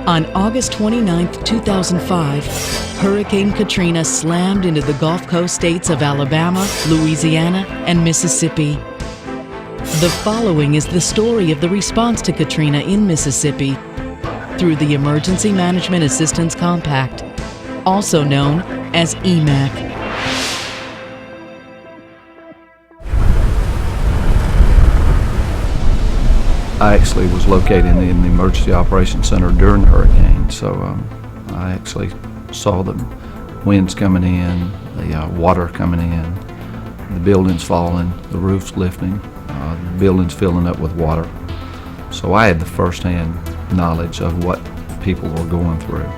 On August 29, 2005, Hurricane Katrina slammed into the Gulf Coast states of Alabama, Louisiana, and Mississippi. The following is the story of the response to Katrina in Mississippi through the Emergency Management Assistance Compact, also known as EMAC. I actually was located in the Emergency Operations Center during the hurricane, so I actually saw the winds coming in, the water coming in, the buildings falling, the roofs lifting, the buildings filling up with water. So I had the first-hand knowledge of what people were going through.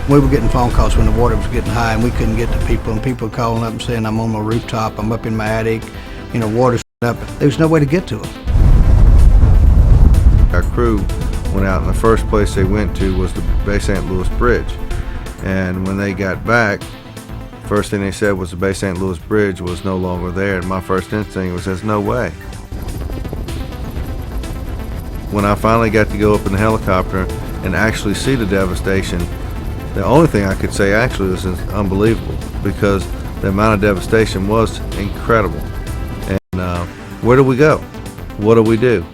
We were getting phone calls when the water was getting high and we couldn't get to people, and people calling up and saying, I'm on my rooftop, I'm up in my attic, water's up. There was no way to get to them. Our crew went out, and the first place they went to was the Bay St. Louis Bridge. And when they got back, first thing they said was the Bay St. Louis Bridge was no longer there. And my first instinct was, there's no way. When I finally got to go up in the helicopter and actually see the devastation, the only thing I could say actually was unbelievable, because the amount of devastation was incredible. And where do we go? What do we do?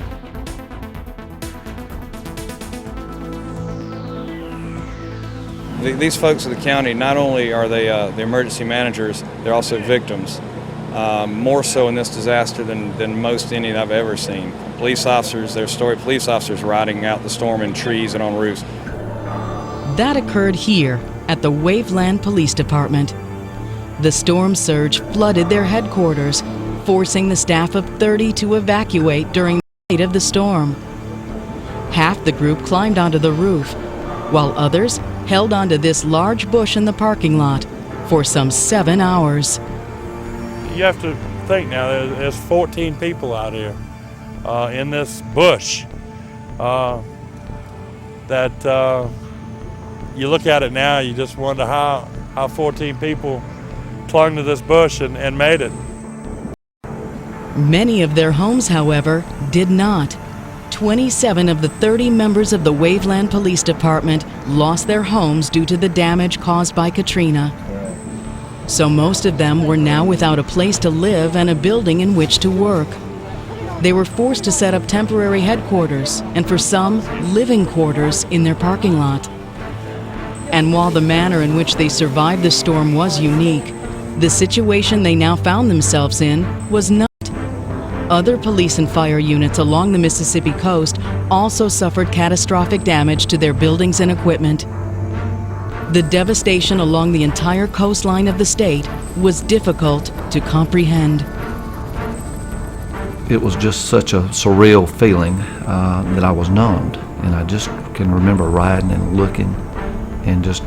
These folks in the county, not only are they the emergency managers, they're also victims. More so in this disaster than most any I've ever seen. Police officers, police officers riding out the storm in trees and on roofs. That occurred here at the Waveland Police Department. The storm surge flooded their headquarters, forcing the staff of 30 to evacuate during the height of the storm. Half the group climbed onto the roof, while others held onto this large bush in the parking lot for some 7 hours. You have to think now, there's 14 people out here in this bush that you look at it now, you just wonder how 14 people clung to this bush and made it. Many of their homes, however, did not. 27 of the 30 members of the Waveland Police Department lost their homes due to the damage caused by Katrina. So most of them were now without a place to live and a building in which to work. They were forced to set up temporary headquarters, and for some, living quarters in their parking lot. And while the manner in which they survived the storm was unique, the situation they now found themselves in was not. Other police and fire units along the Mississippi coast also suffered catastrophic damage to their buildings and equipment. The devastation along the entire coastline of the state was difficult to comprehend. It was just such a surreal feeling that I was numbed, and I just can remember riding and looking and just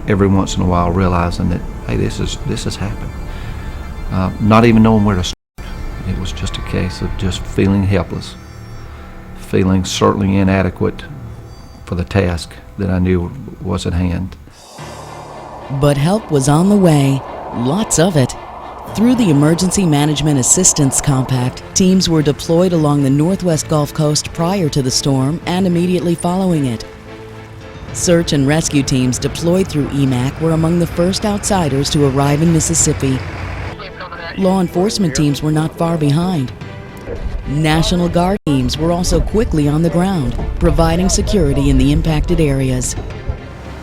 every once in a while realizing that, hey, this has happened. Not even knowing where to start. It was just a case of just feeling helpless, feeling certainly inadequate for the task that I knew was at hand. But help was on the way, lots of it. Through the Emergency Management Assistance Compact, teams were deployed along the northwest Gulf Coast prior to the storm and immediately following it. Search and rescue teams deployed through EMAC were among the first outsiders to arrive in Mississippi. Law enforcement teams were not far behind. National Guard teams were also quickly on the ground, providing security in the impacted areas.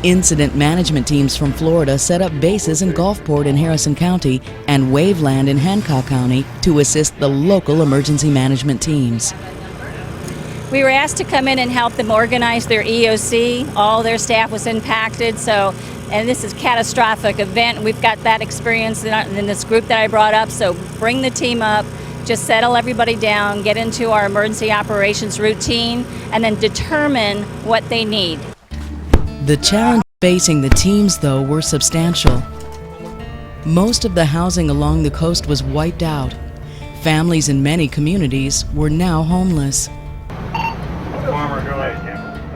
Incident management teams from Florida set up bases in Gulfport in Harrison County and Waveland in Hancock County to assist the local emergency management teams. We were asked to come in and help them organize their EOC. All their staff was impacted, and this is a catastrophic event. We've got that experience in this group that I brought up, so bring the team up, just settle everybody down, get into our emergency operations routine, and then determine what they need. The challenges facing the teams, though, were substantial. Most of the housing along the coast was wiped out. Families in many communities were now homeless.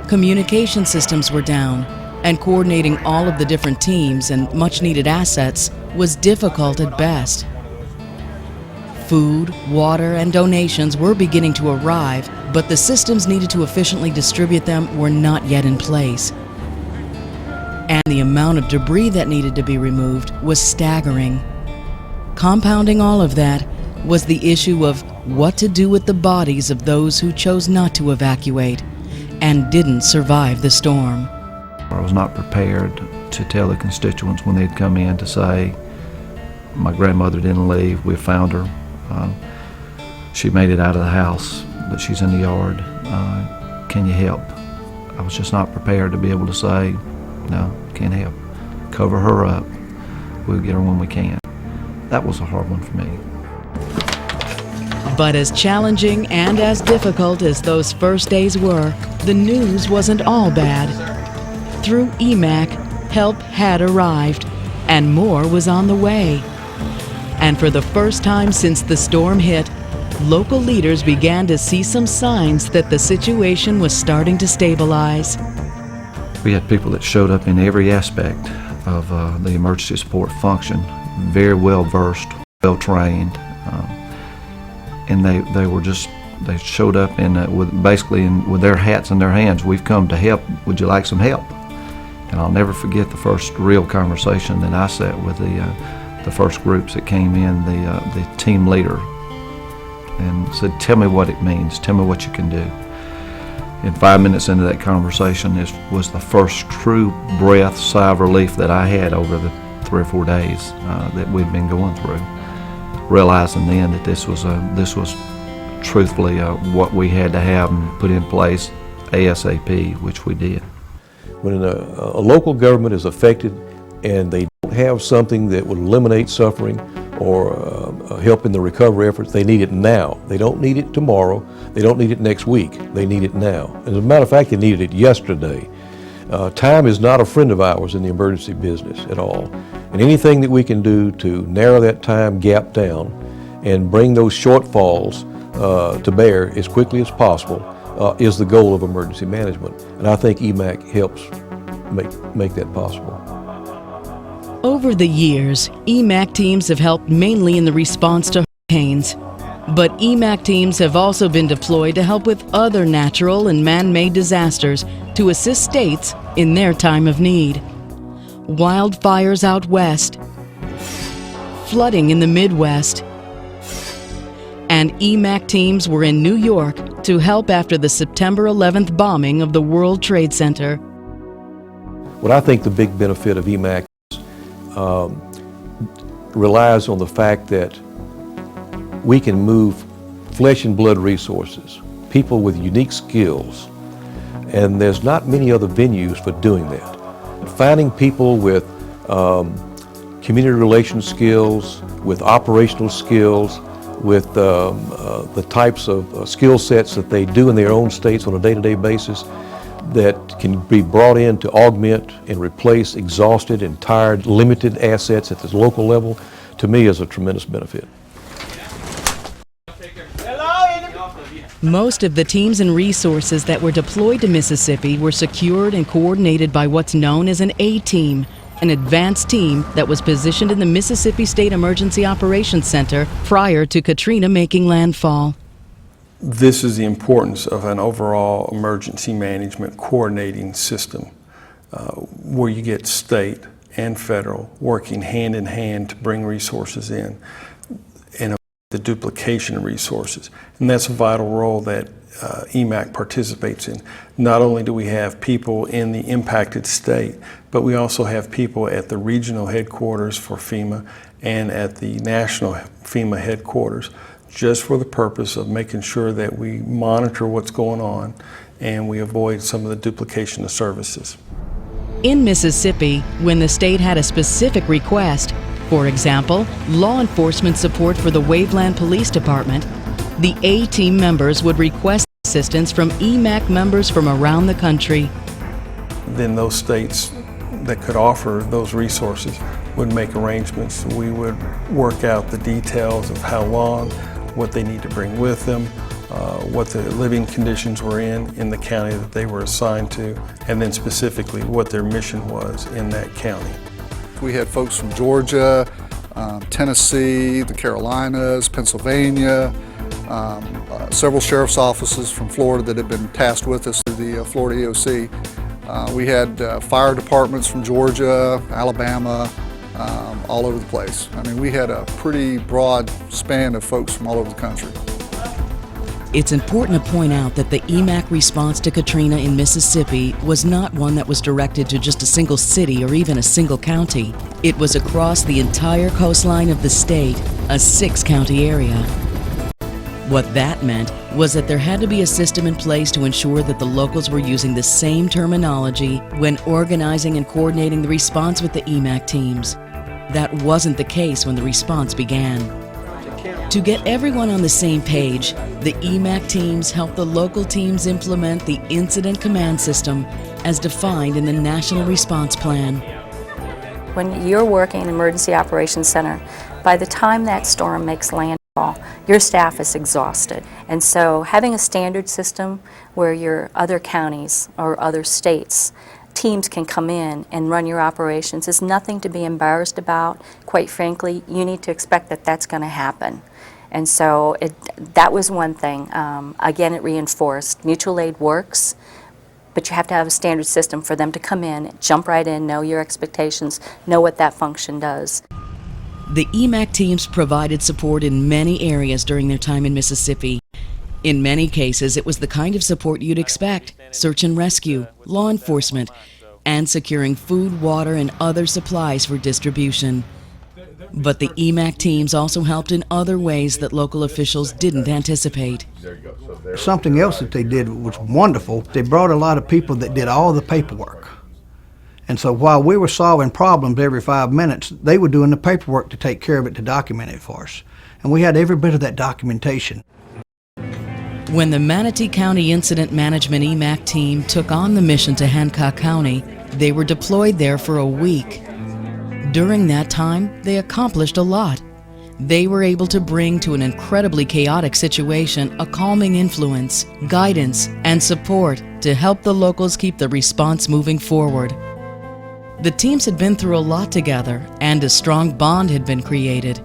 Communication systems were down, and coordinating all of the different teams and much-needed assets was difficult at best. Food, water, and donations were beginning to arrive, but the systems needed to efficiently distribute them were not yet in place. And the amount of debris that needed to be removed was staggering. Compounding all of that was the issue of what to do with the bodies of those who chose not to evacuate and didn't survive the storm. I was not prepared to tell the constituents when they'd come in to say, my grandmother didn't leave, we found her. She made it out of the house, but she's in the yard. Can you help? I was just not prepared to be able to say, no, can't help. Cover her up. We'll get her when we can. That was a hard one for me. But as challenging and as difficult as those first days were, the news wasn't all bad. Through EMAC, help had arrived, and more was on the way. And for the first time since the storm hit, local leaders began to see some signs that the situation was starting to stabilize. We had people that showed up in every aspect of the emergency support function, very well versed, well trained, and they showed up with their hats in their hands. We've come to help. Would you like some help? And I'll never forget the first real conversation that I sat with the first groups that came in, the team leader, and said, tell me what it means, tell me what you can do. And 5 minutes into that conversation, this was the first true breath, sigh of relief that I had over the 3 or 4 days that we'd been going through. Realizing then that this was truthfully what we had to have and put in place ASAP, which we did. When a local government is affected and they don't have something that would eliminate suffering or help in the recovery efforts, they need it now. They don't need it tomorrow. They don't need it next week. They need it now. As a matter of fact, they needed it yesterday. Time is not a friend of ours in the emergency business at all. And anything that we can do to narrow that time gap down and bring those shortfalls to bear as quickly as possible is the goal of emergency management. And I think EMAC helps make that possible. Over the years, EMAC teams have helped mainly in the response to hurricanes. But EMAC teams have also been deployed to help with other natural and man-made disasters to assist states in their time of need. Wildfires out west, flooding in the Midwest, and EMAC teams were in New York to help after the September 11th bombing of the World Trade Center. What I think the big benefit of EMAC relies on the fact that we can move flesh and blood resources, people with unique skills, and there's not many other venues for doing that. Finding people with community relations skills, with operational skills, with the types of skill sets that they do in their own states on a day-to-day basis that can be brought in to augment and replace exhausted and tired, limited assets at this local level, to me is a tremendous benefit. Most of the teams and resources that were deployed to Mississippi were secured and coordinated by what's known as an A-team, an advanced team that was positioned in the Mississippi State Emergency Operations Center prior to Katrina making landfall. This is the importance of an overall emergency management coordinating system where you get state and federal working hand in hand to bring resources in and the duplication of resources. And that's a vital role that EMAC participates in. Not only do we have people in the impacted state, but we also have people at the regional headquarters for FEMA and at the national FEMA headquarters, just for the purpose of making sure that we monitor what's going on and we avoid some of the duplication of services. In Mississippi, when the state had a specific request, for example, law enforcement support for the Waveland Police Department, the A-team members would request assistance from EMAC members from around the country. Then those states that could offer those resources would make arrangements. We would work out the details of how long, what they need to bring with them, what the living conditions were in the county that they were assigned to, and then specifically what their mission was in that county. We had folks from Georgia, Tennessee, the Carolinas, Pennsylvania, several sheriff's offices from Florida that have been tasked with us through the Florida EOC. We had fire departments from Georgia, Alabama, all over the place. I mean, we had a pretty broad span of folks from all over the country. It's important to point out that the EMAC response to Katrina in Mississippi was not one that was directed to just a single city or even a single county. It was across the entire coastline of the state, a 6-county area. What that meant was that there had to be a system in place to ensure that the locals were using the same terminology when organizing and coordinating the response with the EMAC teams. That wasn't the case when the response began. To get everyone on the same page, the EMAC teams helped the local teams implement the Incident Command System as defined in the National Response Plan. When you're working in an emergency operations center, by the time that storm makes landfall, your staff is exhausted. And so having a standard system where your other counties or other states teams can come in and run your operations is nothing to be embarrassed about. Quite frankly, you need to expect that that's going to happen. And so that was one thing. Again, it reinforced mutual aid works, but you have to have a standard system for them to come in, jump right in, know your expectations, know what that function does. The EMAC teams provided support in many areas during their time in Mississippi. In many cases, it was the kind of support you'd expect: search and rescue, law enforcement, and securing food, water, and other supplies for distribution. But the EMAC teams also helped in other ways that local officials didn't anticipate. Something else that they did was wonderful. They brought a lot of people that did all the paperwork. And so while we were solving problems every 5 minutes, they were doing the paperwork to take care of it, to document it for us. And we had every bit of that documentation. When the Manatee County Incident Management EMAC team took on the mission to Hancock County, they were deployed there for a week. During that time, they accomplished a lot. They were able to bring to an incredibly chaotic situation a calming influence, guidance, and support to help the locals keep the response moving forward. The teams had been through a lot together, and a strong bond had been created.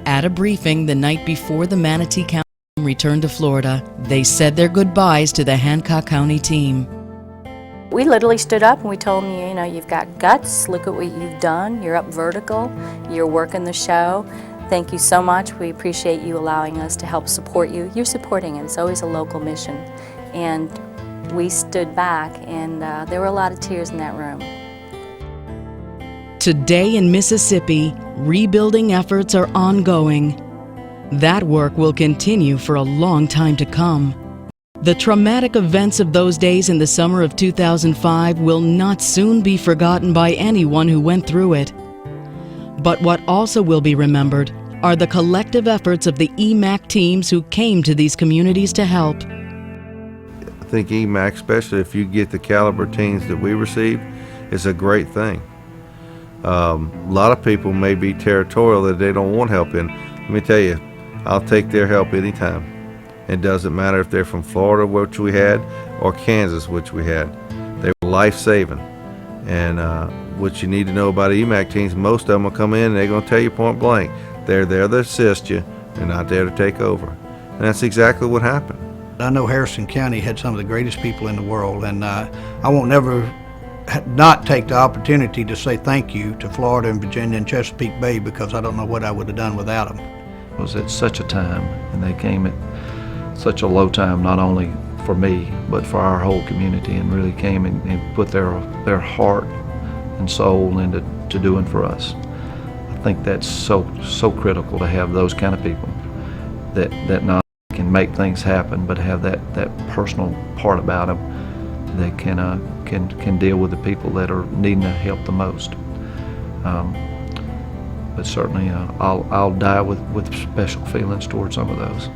At a briefing the night before the Manatee County team returned to Florida, they said their goodbyes to the Hancock County team. We literally stood up and we told them, you know, you've got guts, look at what you've done, you're up vertical, you're working the show. Thank you so much. We appreciate you allowing us to help support you. You're supporting it. It's always a local mission. And we stood back, and there were a lot of tears in that room. Today in Mississippi, rebuilding efforts are ongoing. That work will continue for a long time to come. The traumatic events of those days in the summer of 2005 will not soon be forgotten by anyone who went through it. But what also will be remembered are the collective efforts of the EMAC teams who came to these communities to help. I think EMAC, especially if you get the caliber teams that we received, is a great thing. A lot of people may be territorial that they don't want help in. Let me tell you, I'll take their help anytime. It doesn't matter if they're from Florida, which we had, or Kansas, which we had. They were life-saving. And what you need to know about EMAC teams, most of them will come in and they're going to tell you point blank, they're there to assist you, they're not there to take over. And that's exactly what happened. I know Harrison County had some of the greatest people in the world, and I won't never not take the opportunity to say thank you to Florida and Virginia and Chesapeake Bay, because I don't know what I would have done without them. It was at such a time, and they came at such a low time, not only for me, but for our whole community, and really came and put their heart and soul into doing for us. I think that's so critical to have those kind of people that not only can make things happen, but have that personal part about them that can deal with the people that are needing the help the most. But certainly, I'll die with special feelings towards some of those.